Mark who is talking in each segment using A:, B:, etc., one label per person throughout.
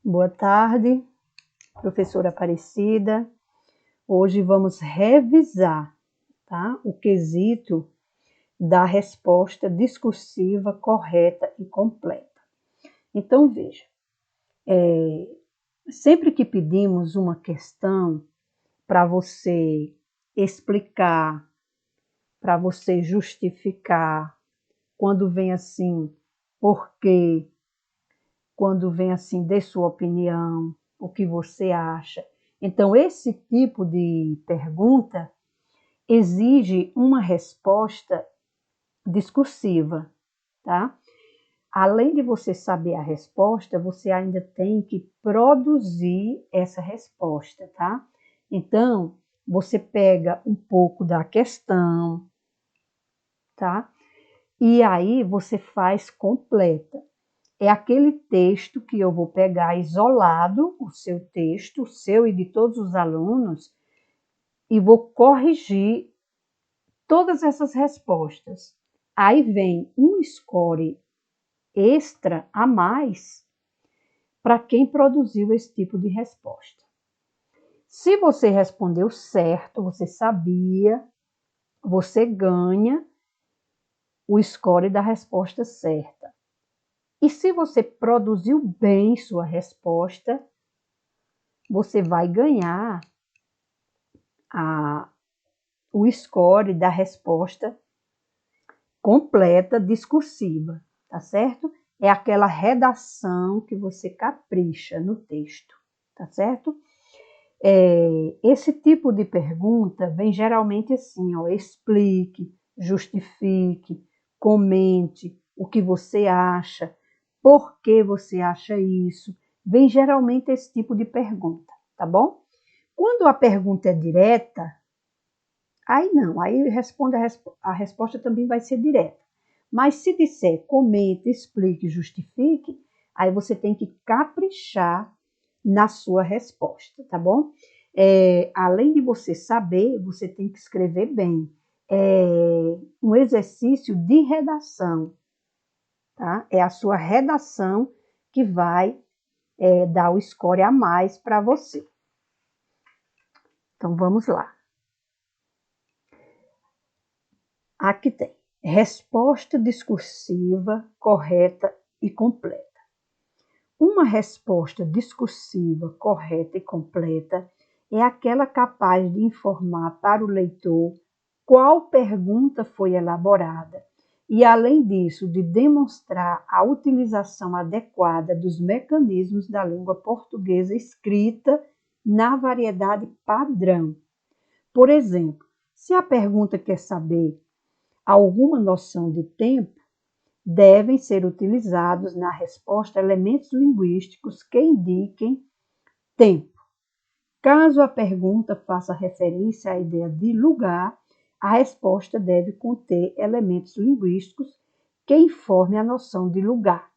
A: Boa tarde, professora Aparecida. Hoje vamos revisar, tá, o quesito da resposta discursiva correta e completa. Então, veja, sempre que pedimos uma questão para você explicar, para você justificar, quando vem assim, por quê? Quando vem assim, dê sua opinião, o que você acha. Então, esse tipo de pergunta exige uma resposta discursiva, tá? Além de você saber a resposta, você ainda tem que produzir essa resposta, tá? Então, você pega um pouco da questão, tá? E aí você faz completa. É aquele texto que eu vou pegar isolado, o seu texto, o seu e de todos os alunos, e vou corrigir todas essas respostas. Aí vem um score extra a mais para quem produziu esse tipo de resposta. Se você respondeu certo, você sabia, você ganha o score da resposta certa. E se você produziu bem sua resposta, você vai ganhar o score da resposta completa discursiva, tá certo? É aquela redação que você capricha no texto, tá certo? Esse tipo de pergunta vem geralmente assim, ó, explique, justifique, comente o que você acha, por que você acha isso. Vem geralmente esse tipo de pergunta, tá bom? Quando a pergunta é direta, aí não, aí responde a resposta também vai ser direta. Mas se disser comente, explique, justifique, aí você tem que caprichar na sua resposta, tá bom? Além de você saber, você tem que escrever bem. Um exercício de redação, tá? É a sua redação que vai dar o score a mais para você. Então, vamos lá. Aqui tem resposta discursiva correta e completa. Uma resposta discursiva correta e completa é aquela capaz de informar para o leitor qual pergunta foi elaborada e, além disso, de demonstrar a utilização adequada dos mecanismos da língua portuguesa escrita na variedade padrão. Por exemplo, se a pergunta quer saber alguma noção de tempo, devem ser utilizados na resposta elementos linguísticos que indiquem tempo. Caso a pergunta faça referência à ideia de lugar, a resposta deve conter elementos linguísticos que informem a noção de lugar.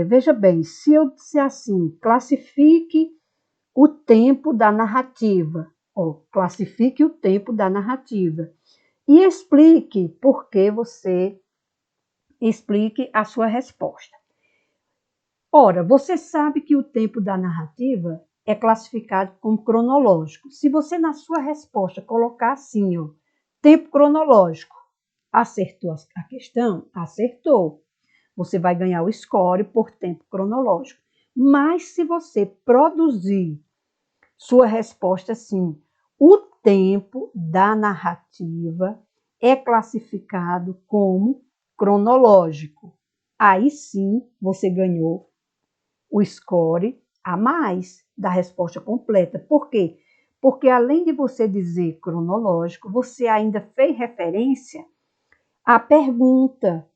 A: Veja bem, se eu disser assim, classifique o tempo da narrativa, classifique o tempo da narrativa e explique por que você explique a sua resposta. Ora, você sabe que o tempo da narrativa é classificado como cronológico. Se você, na sua resposta, colocar assim, tempo cronológico, acertou a questão? Acertou. Você vai ganhar o score por tempo cronológico. Mas se você produzir sua resposta assim, o tempo da narrativa é classificado como cronológico. Aí sim você ganhou o score a mais da resposta completa. Por quê? Porque além de você dizer cronológico, você ainda fez referência à pergunta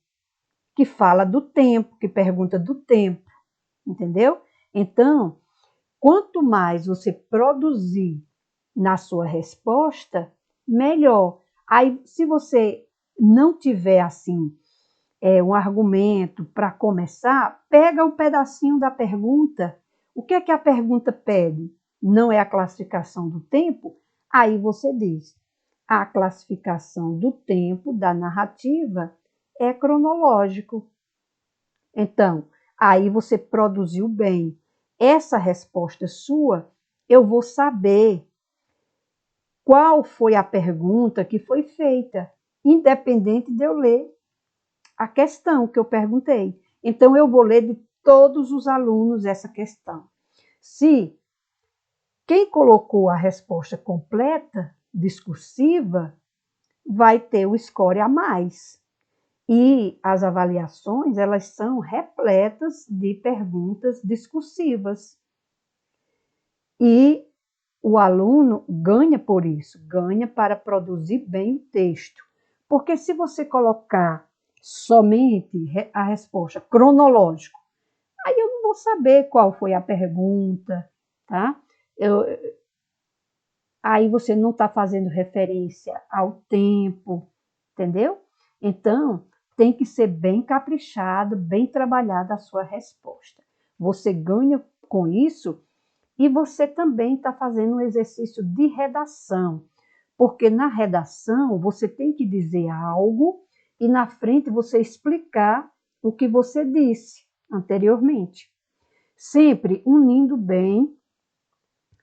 A: que fala do tempo, que pergunta do tempo, entendeu? Então, quanto mais você produzir na sua resposta, melhor. Aí, se você não tiver assim um argumento para começar, pega um pedacinho da pergunta. O que é que a pergunta pede? Não é a classificação do tempo? Aí você diz: a classificação do tempo da narrativa é cronológico. Então, Aí você produziu bem. Essa resposta sua, eu vou saber qual foi a pergunta que foi feita, independente de eu ler a questão que eu perguntei. Então, eu vou ler de todos os alunos essa questão. Se quem colocou a resposta completa, discursiva, vai ter o score a mais. E as avaliações, elas são repletas de perguntas discursivas. E o aluno ganha por isso, ganha para produzir bem o texto. Porque se você colocar somente a resposta cronológica, aí eu não vou saber qual foi a pergunta, tá? Aí você não está fazendo referência ao tempo, entendeu? Então, tem que ser bem caprichado, bem trabalhada a sua resposta. Você ganha com isso e você também está fazendo um exercício de redação, porque na redação você tem que dizer algo e na frente você explicar o que você disse anteriormente. Sempre unindo bem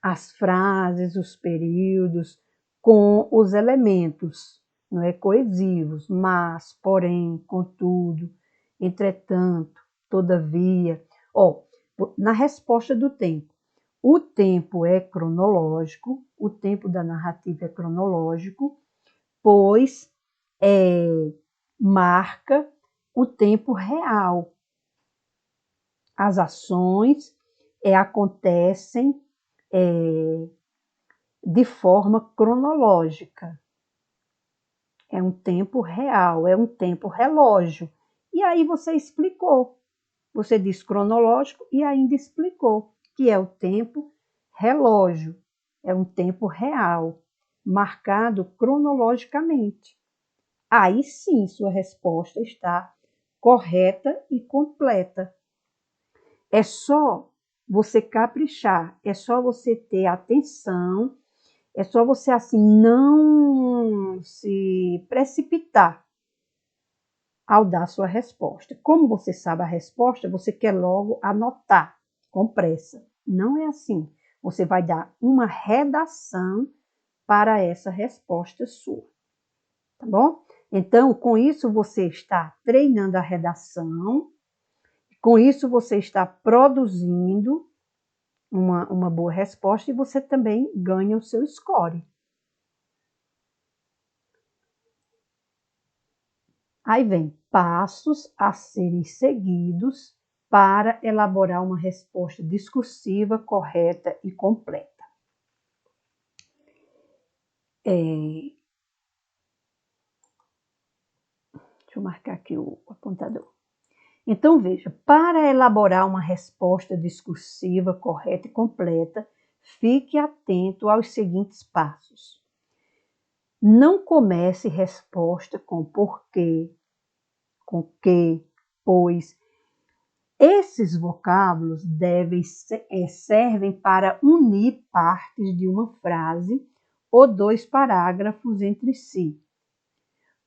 A: as frases, os períodos, com os elementos, não é, coesivos, mas, porém, contudo, entretanto, todavia. Ó, na resposta do tempo, o tempo é cronológico, o tempo da narrativa é cronológico, pois marca o tempo real. As ações acontecem de forma cronológica. É um tempo real, é um tempo relógio. E aí você explicou. Você disse cronológico e ainda explicou que é o tempo relógio. É um tempo real, marcado cronologicamente. Aí sim, sua resposta está correta e completa. É só você caprichar, é só você ter atenção, é só você assim não se precipitar ao dar sua resposta. Como você sabe a resposta, você quer logo anotar com pressa. Não é assim. Você vai dar uma redação para essa resposta sua, tá bom? Então, com isso você está treinando a redação, com isso você está produzindo uma boa resposta e você também ganha o seu score. Aí vem passos a serem seguidos para elaborar uma resposta discursiva, correta e completa. Deixa eu marcar aqui o apontador. Então, veja, para elaborar uma resposta discursiva, correta e completa, fique atento aos seguintes passos. Não comece resposta com porquê, com que, pois. Esses vocábulos servem para unir partes de uma frase ou dois parágrafos entre si.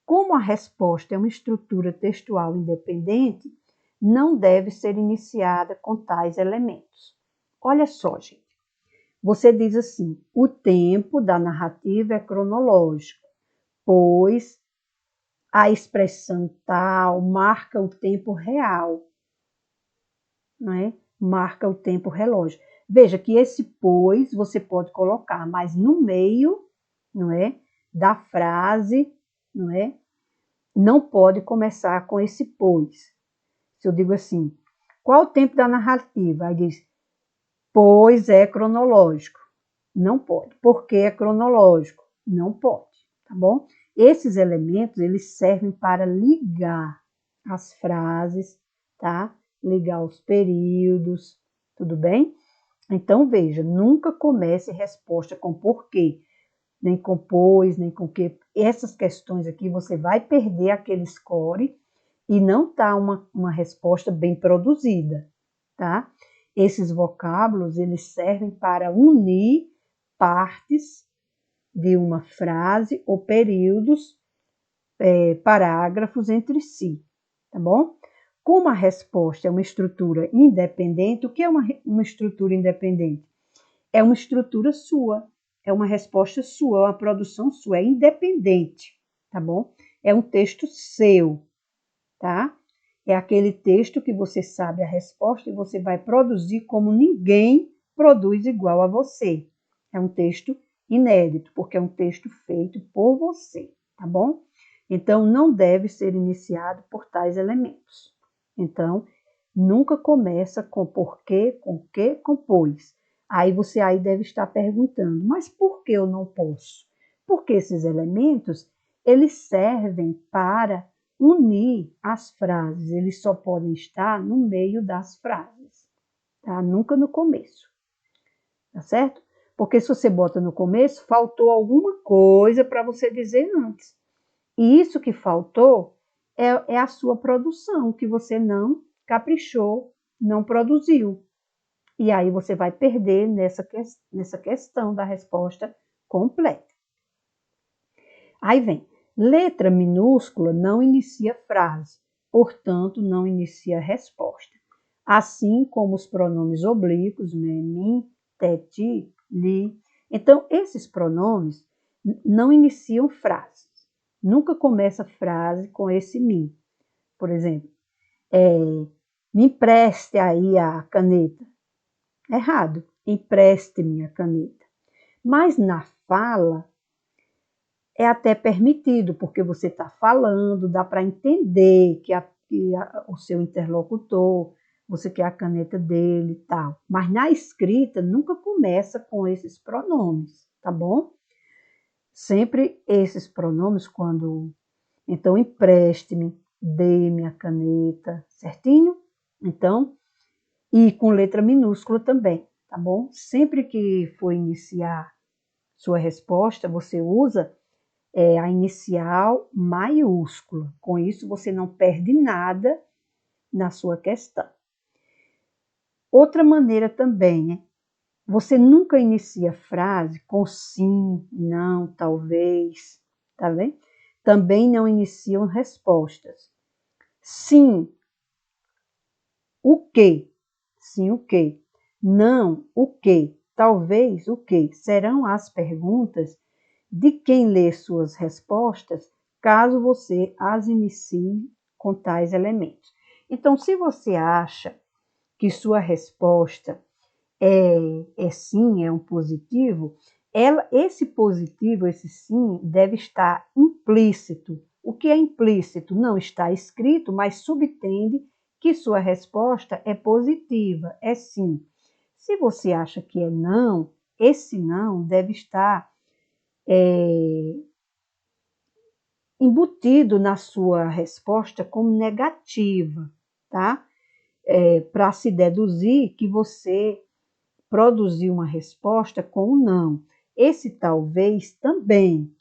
A: Como a resposta é uma estrutura textual independente, não deve ser iniciada com tais elementos. Olha só, gente. Você diz assim: o tempo da narrativa é cronológico, pois a expressão tal marca o tempo real. Não é? Marca o tempo relógio. Veja que esse pois você pode colocar, mas no meio, não é, da frase, não é, não pode começar com esse pois. Se eu digo assim, qual o tempo da narrativa? Aí diz, pois é cronológico. Não pode. Porque é cronológico? Não pode, tá bom? Esses elementos, eles servem para ligar as frases, tá? Ligar os períodos, tudo bem? Então, veja, nunca comece resposta com porquê, nem com pois, nem com que. Essas questões aqui você vai perder aquele score e não tá uma resposta bem produzida, tá? Esses vocábulos, eles servem para unir partes de uma frase ou períodos, parágrafos entre si, tá bom? Como a resposta é uma estrutura independente, o que é uma estrutura independente? É uma estrutura sua, é uma resposta sua, é uma produção sua, é independente, tá bom? É um texto seu, tá? É aquele texto que você sabe a resposta e você vai produzir como ninguém produz igual a você. É um texto inédito, porque é um texto feito por você, tá bom? Então, não deve ser iniciado por tais elementos. Então, nunca começa com porquê, com que, com pois. Aí você aí deve estar perguntando, mas por que eu não posso? Porque esses elementos, eles servem para unir as frases, eles só podem estar no meio das frases, tá? Nunca no começo, tá certo? Porque se você bota no começo, faltou alguma coisa para você dizer antes. E isso que faltou é a sua produção, que você não caprichou, não produziu. E aí você vai perder nessa questão da resposta completa. Aí vem, letra minúscula não inicia frase, portanto, não inicia resposta. Assim como os pronomes oblíquos, me, mim, te, ti, li. Então, esses pronomes não iniciam frases. Nunca começa frase com esse mim. Por exemplo, me empreste aí a caneta. Errado, empreste-me a caneta. Mas na fala, é até permitido, porque você está falando, dá para entender que o seu interlocutor, você quer a caneta dele e tal. Mas na escrita, nunca começa com esses pronomes, tá bom? Sempre esses pronomes, quando... Então, empreste-me, dê-me a caneta, certinho? Então, e com letra minúscula também, tá bom? Sempre que for iniciar sua resposta, você usa a inicial maiúscula. Com isso, você não perde nada na sua questão. Outra maneira também, você nunca inicia frase com sim, não, talvez, tá vendo? Também não iniciam respostas. Sim, o quê? Sim, o quê? Não, o quê? Talvez, o quê? Serão as perguntas de quem lê suas respostas, caso você as inicie com tais elementos. Então, se você acha que sua resposta é sim, é um positivo, esse positivo, esse sim, deve estar implícito. O que é implícito? Não está escrito, mas subtende que sua resposta é positiva, é sim. Se você acha que é não, esse não deve estar embutido na sua resposta como negativa, tá? Para se deduzir que você produziu uma resposta com um não. Esse talvez também,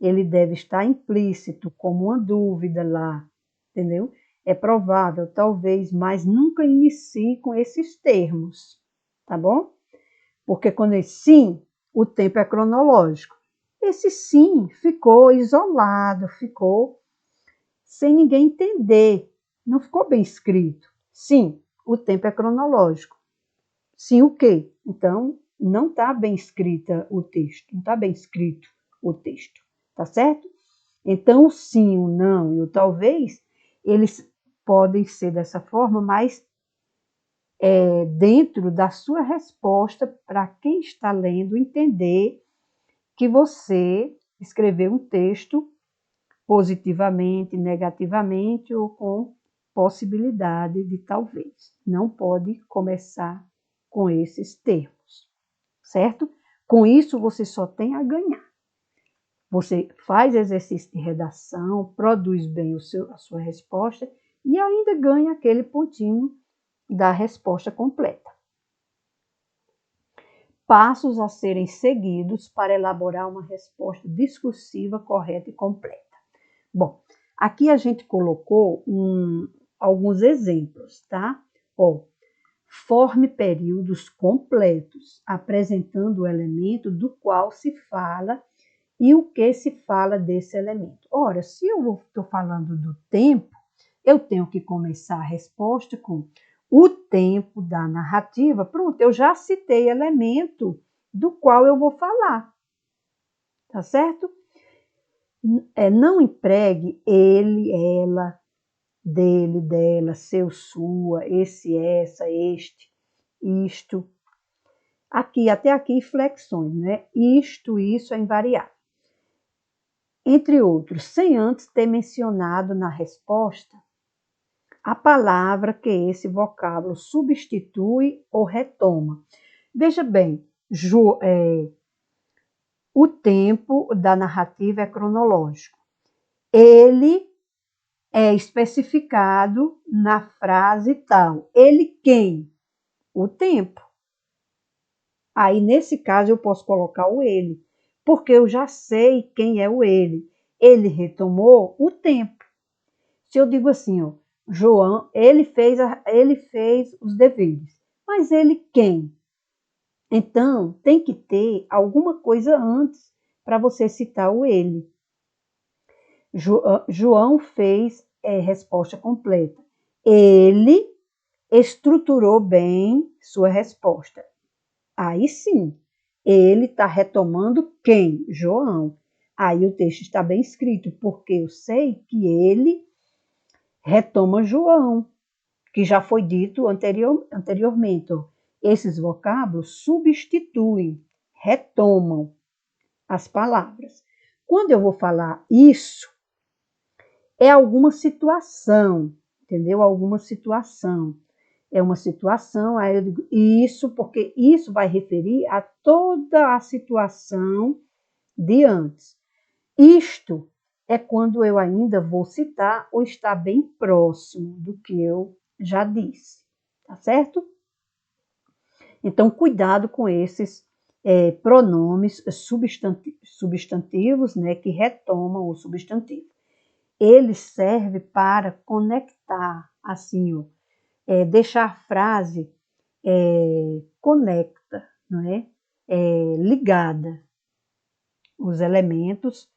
A: ele deve estar implícito como uma dúvida lá, entendeu? É provável, talvez, mas nunca inicie com esses termos, tá bom? Porque quando é sim, o tempo é cronológico. Esse sim ficou isolado, ficou sem ninguém entender. Não ficou bem escrito. Sim, o tempo é cronológico. Sim, o quê? Então, não está bem escrita o texto, não está bem escrito o texto, tá certo? Então, o sim, o não e o talvez, eles podem ser dessa forma, mas dentro da sua resposta para quem está lendo entender que você escreveu um texto positivamente, negativamente ou com possibilidade de talvez. Não pode começar com esses termos, certo? Com isso você só tem a ganhar. Você faz exercício de redação, produz bem a sua resposta e ainda ganha aquele pontinho da resposta completa. Passos a serem seguidos para elaborar uma resposta discursiva correta e completa. Bom, aqui a gente colocou alguns exemplos, tá? Forme períodos completos, apresentando o elemento do qual se fala e o que se fala desse elemento. Ora, se eu estou falando do tempo, eu tenho que começar a resposta com o tempo da narrativa. Pronto, eu já citei elemento do qual eu vou falar, tá certo? Não empregue ele, ela, dele, dela, seu, sua, esse, essa, este, isto. Aqui, até aqui, flexões, né? Isto, isso é invariável. Entre outros, sem antes ter mencionado na resposta a palavra que esse vocábulo substitui ou retoma. Veja bem, o tempo da narrativa é cronológico. Ele é especificado na frase tal. Ele quem? O tempo. Aí, nesse caso, eu posso colocar o ele, porque eu já sei quem é o ele. Ele retomou o tempo. Se eu digo assim, ó, João, ele fez os deveres. Mas ele quem? Então, tem que ter alguma coisa antes para você citar o ele. João fez resposta completa. Ele estruturou bem sua resposta. Aí sim, ele está retomando quem? João. Aí o texto está bem escrito, porque eu sei que ele retoma João, que já foi dito anteriormente. Esses vocábulos substituem, retomam as palavras. Quando eu vou falar isso, é alguma situação, entendeu? Alguma situação. É uma situação, aí eu digo isso, porque isso vai referir a toda a situação de antes. Isto é quando eu ainda vou citar ou está bem próximo do que eu já disse, tá certo? Então, cuidado com esses pronomes substantivos, né, que retomam o substantivo. Ele serve para conectar, assim, ó, deixar a frase conecta, não é? Ligada, os elementos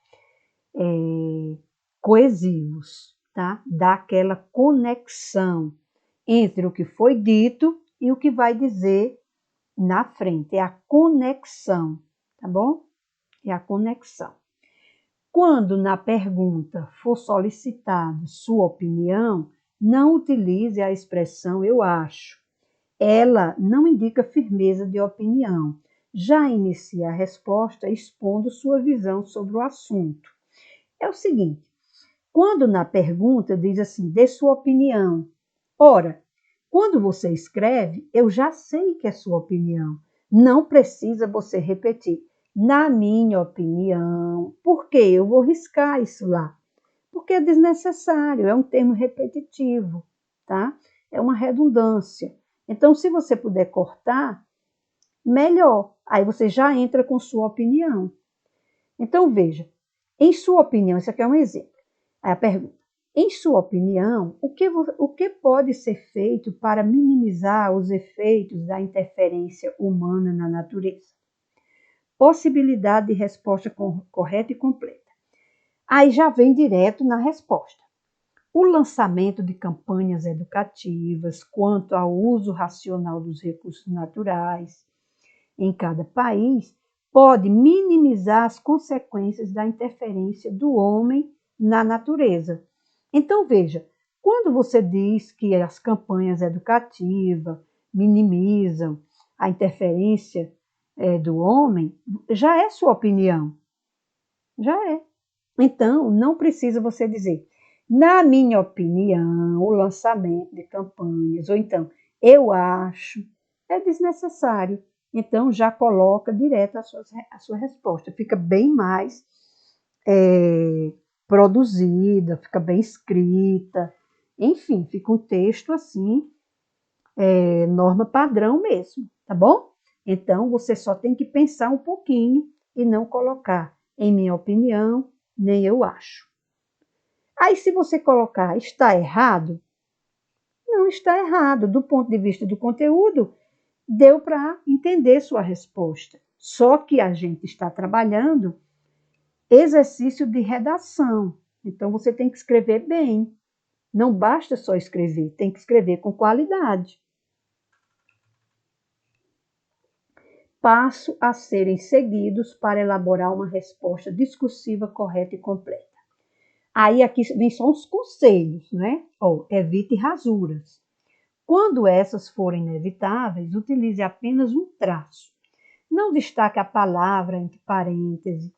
A: coesivos, tá? Dá aquela conexão entre o que foi dito e o que vai dizer na frente. É a conexão, tá bom? É a conexão. Quando na pergunta for solicitado sua opinião, não utilize a expressão eu acho. Ela não indica firmeza de opinião. Já inicia a resposta expondo sua visão sobre o assunto. É o seguinte, quando na pergunta diz assim, dê sua opinião. Ora, quando você escreve, eu já sei que é sua opinião. Não precisa você repetir. Na minha opinião. Por quê? Eu vou riscar isso lá. Porque é desnecessário, é um termo repetitivo, tá? É uma redundância. Então, se você puder cortar, melhor. Aí você já entra com sua opinião. Então, veja, em sua opinião, isso aqui é um exemplo. Aí a pergunta, em sua opinião, o que pode ser feito para minimizar os efeitos da interferência humana na natureza? Possibilidade de resposta correta e completa. Aí já vem direto na resposta. O lançamento de campanhas educativas quanto ao uso racional dos recursos naturais em cada país pode minimizar as consequências da interferência do homem na natureza. Então, veja, quando você diz que as campanhas educativas minimizam a interferência do homem, já é sua opinião. Já é. Então, não precisa você dizer, na minha opinião, o lançamento de campanhas, ou então, eu acho, é desnecessário. Então, já coloca direto a sua resposta. Fica bem mais produzida, fica bem escrita. Enfim, fica um texto assim, norma padrão mesmo, tá bom? Então, você só tem que pensar um pouquinho e não colocar, em minha opinião, nem eu acho. Aí, se você colocar está errado, não está errado. Do ponto de vista do conteúdo, deu para entender sua resposta. Só que a gente está trabalhando exercício de redação. Então, você tem que escrever bem, Não basta só escrever, tem que escrever com qualidade. Passo a serem seguidos para elaborar uma resposta discursiva correta e completa. Aí aqui vem só uns conselhos, né? Evite rasuras. Quando essas forem inevitáveis, utilize apenas um traço. Não destaque a palavra entre parênteses,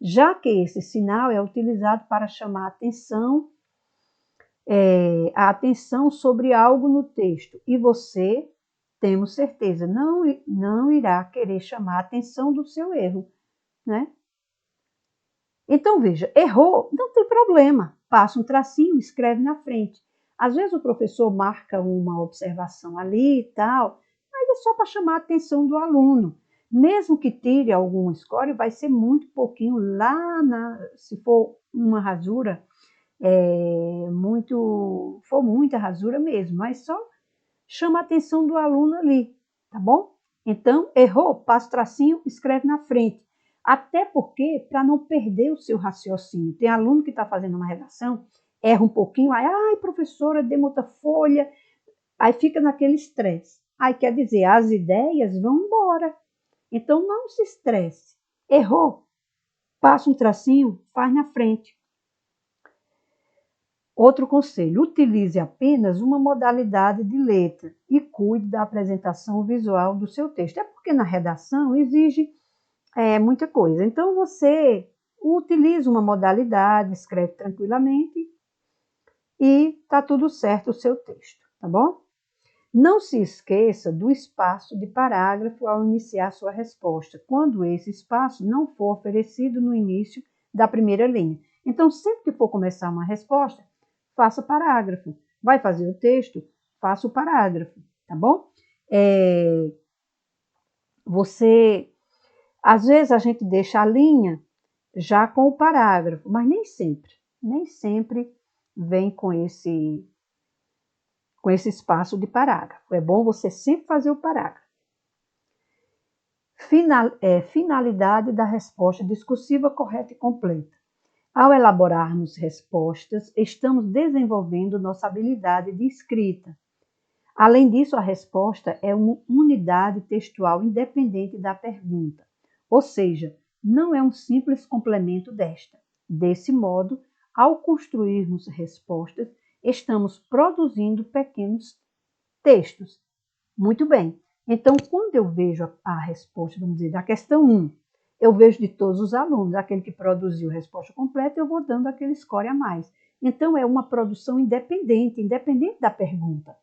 A: já que esse sinal é utilizado para chamar a atenção sobre algo no texto e você, temos certeza, não irá querer chamar a atenção do seu erro, né? Então, veja, errou, não tem problema, passa um tracinho, escreve na frente. Às vezes o professor marca uma observação ali e tal, mas é só para chamar a atenção do aluno. Mesmo que tire algum score, vai ser muito pouquinho lá, se for uma rasura, for muita rasura mesmo, mas só chama a atenção do aluno ali, tá bom? Então, errou, passa o tracinho, escreve na frente. Até porque, para não perder o seu raciocínio. Tem aluno que está fazendo uma redação, erra um pouquinho, aí, ai, professora, dê outra folha, aí fica naquele estresse. Aí quer dizer, as ideias vão embora. Então, não se estresse. Errou, passa um tracinho, faz na frente. Outro conselho, utilize apenas uma modalidade de letra e cuide da apresentação visual do seu texto. É porque na redação exige muita coisa. Então, você utiliza uma modalidade, escreve tranquilamente e está tudo certo o seu texto, tá bom? Não se esqueça do espaço de parágrafo ao iniciar sua resposta, quando esse espaço não for oferecido no início da primeira linha. Então, sempre que for começar uma resposta, faça parágrafo. Vai fazer o texto, faça o parágrafo, tá bom? Às vezes a gente deixa a linha já com o parágrafo, mas nem sempre vem com esse espaço de parágrafo. É bom você sempre fazer o parágrafo. Finalidade da resposta discursiva correta e completa. Ao elaborarmos respostas, estamos desenvolvendo nossa habilidade de escrita. Além disso, a resposta é uma unidade textual independente da pergunta, ou seja, não é um simples complemento desta. Desse modo, ao construirmos respostas, estamos produzindo pequenos textos. Muito bem. Então, quando eu vejo a resposta, vamos dizer, da questão 1, eu vejo de todos os alunos, aquele que produziu a resposta completa, eu vou dando aquele score a mais. Então, é uma produção independente da pergunta.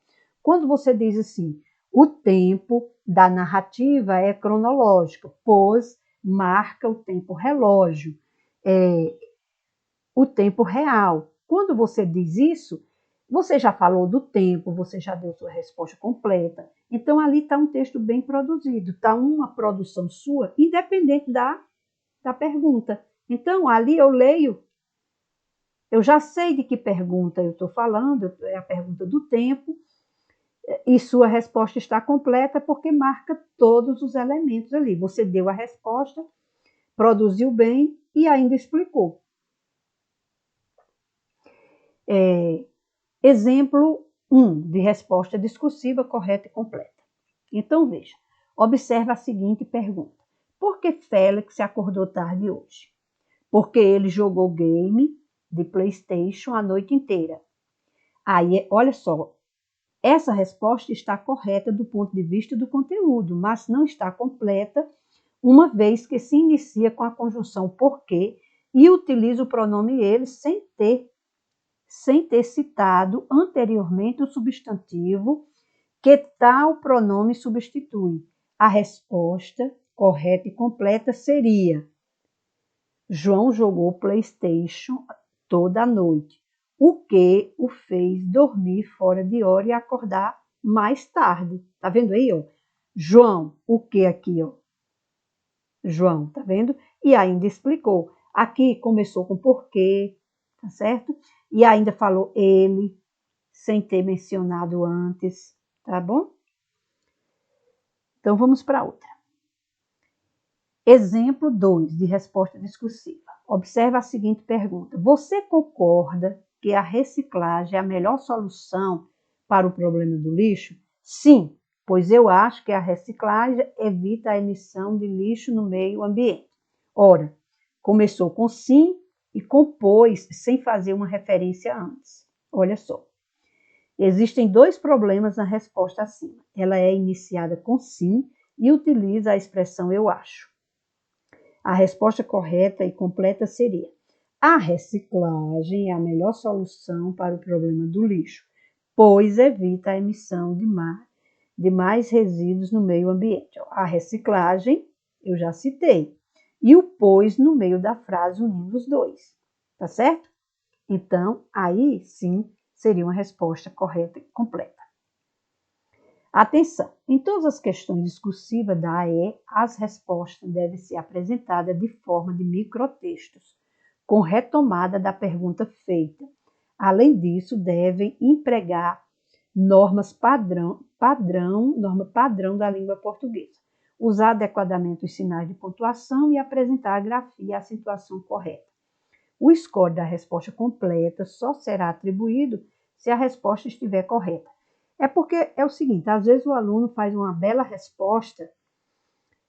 A: Quando você diz assim, o tempo da narrativa é cronológico, pois marca o tempo relógio, o tempo real. Quando você diz isso, você já falou do tempo, você já deu sua resposta completa. Então, ali está um texto bem produzido, está uma produção sua, independente da pergunta. Então, ali eu leio, eu já sei de que pergunta eu estou falando, é a pergunta do tempo, e sua resposta está completa porque marca todos os elementos ali. Você deu a resposta, produziu bem e ainda explicou. Exemplo 1 de resposta discursiva correta e completa. Então, veja, observe a seguinte pergunta. Por que Félix acordou tarde hoje? Porque ele jogou game de PlayStation a noite inteira. Aí, olha só, essa resposta está correta do ponto de vista do conteúdo, mas não está completa, uma vez que se inicia com a conjunção porque e utiliza o pronome ele sem ter citado anteriormente o substantivo que tal pronome substitui. A resposta correta e completa seria: João jogou PlayStation toda a noite, o que o fez dormir fora de hora e acordar mais tarde. Tá vendo aí, ó? João, o que aqui, ó? João, tá vendo? E ainda explicou. Aqui começou com porquê, tá certo? E ainda falou ele, sem ter mencionado antes, tá bom? Então, vamos para outra. Exemplo 2 de resposta discursiva. Observe a seguinte pergunta. Você concorda que a reciclagem é a melhor solução para o problema do lixo? Sim, pois eu acho que a reciclagem evita a emissão de lixo no meio ambiente. Ora, começou com sim e compôs sem fazer uma referência antes. Olha só. Existem dois problemas na resposta acima. Ela é iniciada com sim e utiliza a expressão eu acho. A resposta correta e completa seria: a reciclagem é a melhor solução para o problema do lixo, pois evita a emissão de mais resíduos no meio ambiente. A reciclagem, eu já citei, e o pois no meio da frase unindo os dois, tá certo? Então, aí sim seria uma resposta correta e completa. Atenção! Em todas as questões discursivas da AE, as respostas devem ser apresentadas de forma de microtextos, com retomada da pergunta feita. Além disso, devem empregar norma padrão da língua portuguesa, usar adequadamente os sinais de pontuação e apresentar a grafia e a acentuação correta. O score da resposta completa só será atribuído se a resposta estiver correta. É porque é o seguinte, às vezes o aluno faz uma bela resposta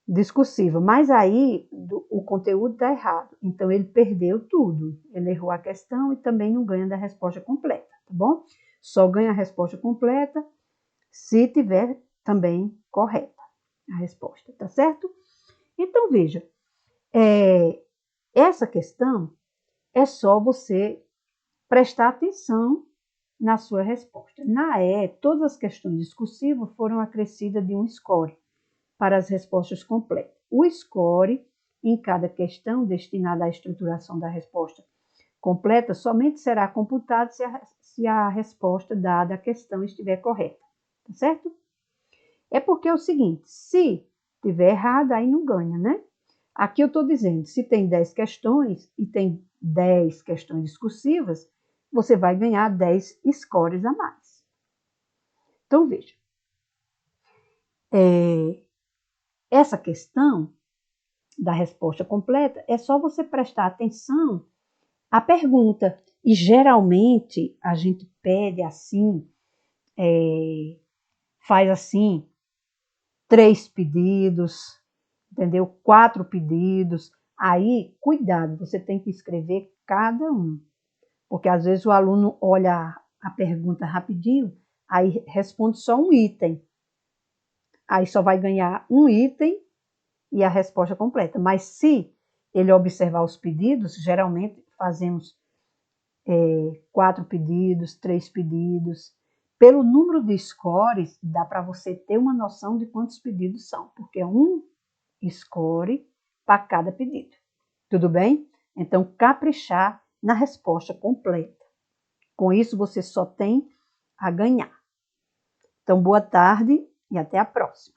A: discursiva, mas aí o conteúdo está errado. Então, ele perdeu tudo. Ele errou a questão e também não ganha da resposta completa, tá bom? Só ganha a resposta completa se tiver também correta a resposta, tá certo? Então, veja, essa questão é só você prestar atenção na sua resposta. Na E, todas as questões discursivas foram acrescidas de um score para as respostas completas. O score em cada questão destinada à estruturação da resposta completa somente será computado se a resposta dada à questão estiver correta, tá certo? É porque é o seguinte, se tiver errado, aí não ganha, né? Aqui eu estou dizendo, se tem 10 questões e tem 10 questões discursivas, você vai ganhar 10 scores a mais. Então, veja. Essa questão da resposta completa é só você prestar atenção à pergunta. E, geralmente, a gente pede assim, faz assim, 3 pedidos, entendeu? 4 pedidos. Aí, cuidado, você tem que escrever cada um. Porque às vezes o aluno olha a pergunta rapidinho, aí responde só um item. Aí só vai ganhar um item e a resposta completa. Mas se ele observar os pedidos, geralmente fazemos 4 pedidos, 3 pedidos. Pelo número de scores, dá para você ter uma noção de quantos pedidos são, porque é um score para cada pedido. Tudo bem? Então, caprichar na resposta completa. Com isso, você só tem a ganhar. Então, boa tarde e até a próxima.